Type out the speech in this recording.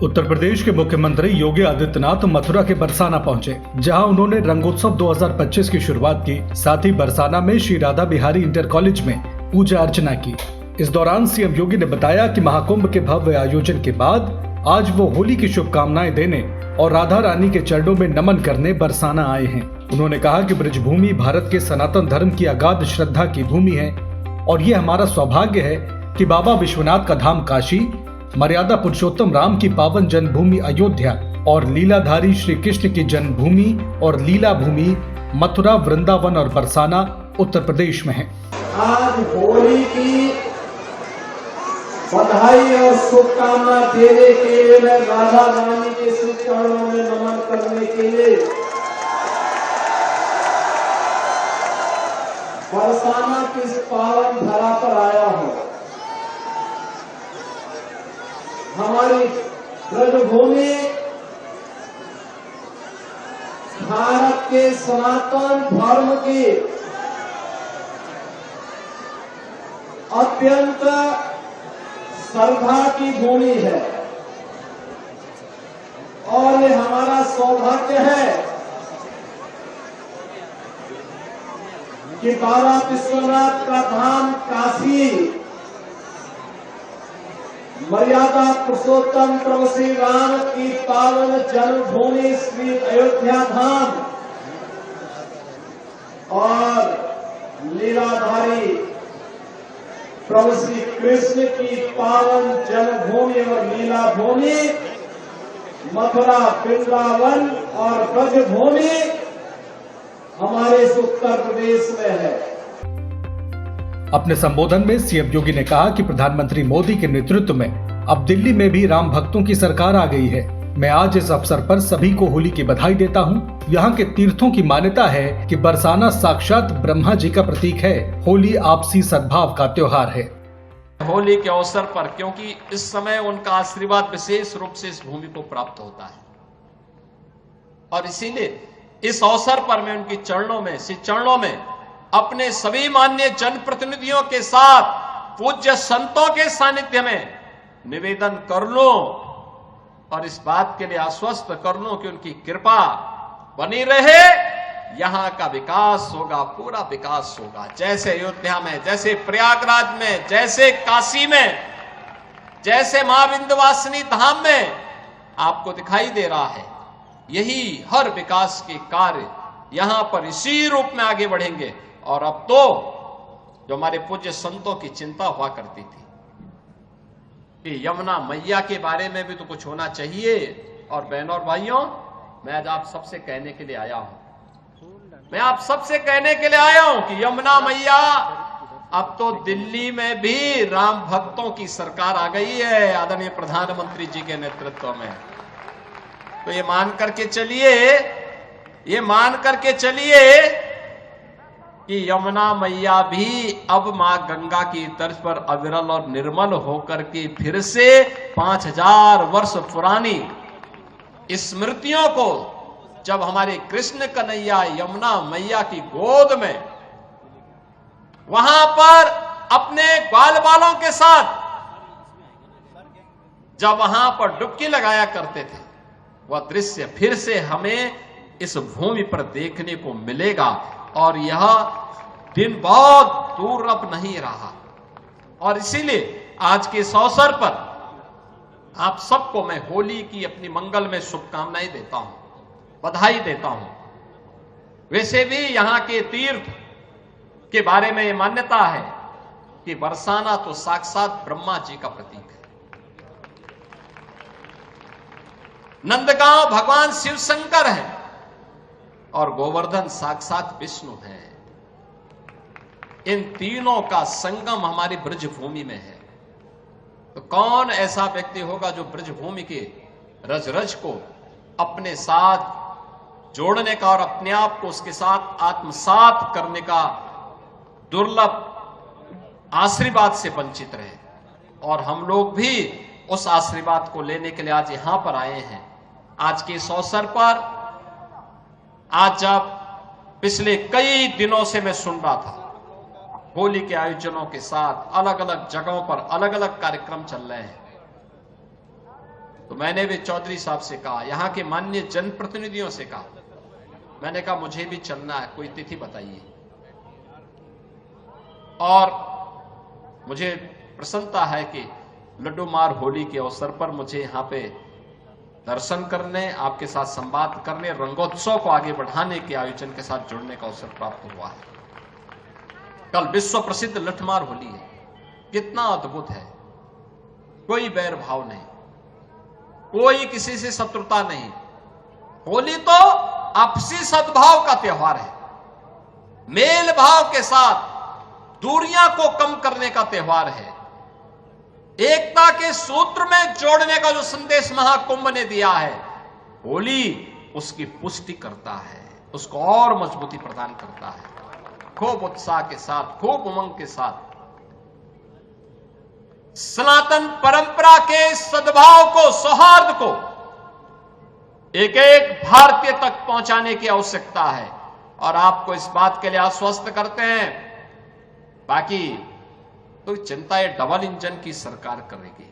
उत्तर प्रदेश के मुख्यमंत्री योगी आदित्यनाथ मथुरा के बरसाना पहुंचे, जहां उन्होंने रंगोत्सव 2025 की शुरुआत की। साथ ही बरसाना में श्री राधा बिहारी इंटर कॉलेज में पूजा अर्चना की। इस दौरान सीएम योगी ने बताया कि महाकुंभ के भव्य आयोजन के बाद आज वो होली की शुभकामनाएं देने और राधा रानी के चरणों में नमन करने बरसाना आए हैं। उन्होंने कहा कि ब्रजभूमि भारत के सनातन धर्म की अगाध श्रद्धा की भूमि है और ये हमारा सौभाग्य है कि बाबा विश्वनाथ का धाम काशी, मर्यादा पुरुषोत्तम राम की पावन जन्मभूमि अयोध्या और लीलाधारी श्री कृष्ण की जन्मभूमि और लीला भूमि मथुरा, वृंदावन और बरसाना उत्तर प्रदेश में है। आज होली की बधाई और शुभकामना देने के लिए मैं राधा रानी के श्री चरणों में नमन करने के लिए बरसाना की इस पावन धरा पर आया हूं। हमारी ब्रजभूमि भारत के सनातन धर्म की अत्यंत श्रद्धा की भूमि है और ये हमारा सौभाग्य है कि बाबा विश्वनाथ का धाम काशी, मर्यादा पुरुषोत्तम प्रभु श्री राम की पावन जन्मभूमि श्री अयोध्या धाम और लीलाधारी प्रभु श्री कृष्ण की पावन जन्मभूमि और लीला भूमि मथुरा, वृंदावन और ब्रजभूमि हमारे इस उत्तर प्रदेश में है। अपने संबोधन में सीएम योगी ने कहा कि प्रधानमंत्री मोदी के नेतृत्व में अब दिल्ली में भी राम भक्तों की सरकार आ गई है। मैं आज इस अवसर पर सभी को होली की बधाई देता हूँ। यहाँ के तीर्थों की मान्यता है कि बरसाना साक्षात ब्रह्मा जी का प्रतीक है। होली आपसी सद्भाव का त्योहार है। होली के अवसर पर, क्योंकि इस समय उनका आशीर्वाद विशेष रूप से इस भूमि को प्राप्त होता है और इसीलिए इस अवसर पर मैं उनकी चरणों में अपने सभी माननीय जनप्रतिनिधियों के साथ पूज्य संतों के सानिध्य में निवेदन कर लूं और इस बात के लिए आश्वस्त कर लूं कि उनकी कृपा बनी रहे। यहां का विकास होगा, पूरा विकास होगा। जैसे अयोध्या में, जैसे प्रयागराज में, जैसे काशी में, जैसे मां विंध्यवासिनी धाम में आपको दिखाई दे रहा है, यही हर विकास के कार्य यहां पर इसी रूप में आगे बढ़ेंगे। और अब तो जो हमारे पूज्य संतों की चिंता हुआ करती थी कि यमुना मैया के बारे में भी तो कुछ होना चाहिए। और बहनों और भाइयों, मैं आज आप सबसे कहने के लिए आया हूं कि यमुना मैया, अब तो दिल्ली में भी राम भक्तों की सरकार आ गई है आदरणीय प्रधानमंत्री जी के नेतृत्व में। तो ये मान करके चलिए कि यमुना मैया भी अब मां गंगा की तर्ज पर अविरल और निर्मल होकर के फिर से 5000 वर्ष पुरानी स्मृतियों को, जब हमारे कृष्ण कन्हैया यमुना मैया की गोद में वहां पर अपने ग्वाल बालों के साथ जब वहां पर डुबकी लगाया करते थे, वह दृश्य फिर से हमें इस भूमि पर देखने को मिलेगा। और यह दिन बहुत दूर अब नहीं रहा और इसीलिए आज के इस अवसर पर आप सबको मैं होली की अपनी मंगल में शुभकामनाएं देता हूं, बधाई देता हूं। वैसे भी यहां के तीर्थ के बारे में यह मान्यता है कि बरसाना तो साक्षात ब्रह्मा जी का प्रतीक है, नंदगांव भगवान शिव शंकर है और गोवर्धन साक्षात विष्णु है। इन तीनों का संगम हमारी ब्रजभूमि में है। तो कौन ऐसा व्यक्ति होगा जो ब्रजभूमि के रज रज को अपने साथ जोड़ने का और अपने आप को उसके साथ आत्मसात करने का दुर्लभ आशीर्वाद से वंचित रहे। और हम लोग भी उस आशीर्वाद को लेने के लिए आज यहां पर आए हैं। आज के इस अवसर पर, आज जब पिछले कई दिनों से मैं सुन रहा था होली के आयोजनों के साथ अलग अलग जगहों पर अलग अलग कार्यक्रम चल रहे हैं, तो मैंने भी चौधरी साहब से कहा, यहां के माननीय जनप्रतिनिधियों से कहा, मैंने कहा मुझे भी चलना है, कोई तिथि बताइए। और मुझे प्रसन्नता है कि लड्डू मार होली के अवसर पर मुझे यहां पे दर्शन करने, आपके साथ संवाद करने, रंगोत्सव को आगे बढ़ाने के आयोजन के साथ जुड़ने का अवसर प्राप्त हुआ है। कल विश्व प्रसिद्ध लठमार होली है, कितना अद्भुत है। कोई बैर भाव नहीं, कोई किसी से शत्रुता नहीं। होली तो आपसी सद्भाव का त्योहार है, मेल भाव के साथ दूरियां को कम करने का त्योहार है, एकता के सूत्र में जोड़ने का जो संदेश महाकुंभ ने दिया है, होली उसकी पुष्टि करता है, उसको और मजबूती प्रदान करता है। खूब उत्साह के साथ, खूब उमंग के साथ सनातन परंपरा के सद्भाव को, सौहार्द को एक एक भारतीय तक पहुंचाने की आवश्यकता है। और आपको इस बात के लिए आश्वस्त करते हैं, बाकी तो चिंता ये डबल इंजन की सरकार करेगी।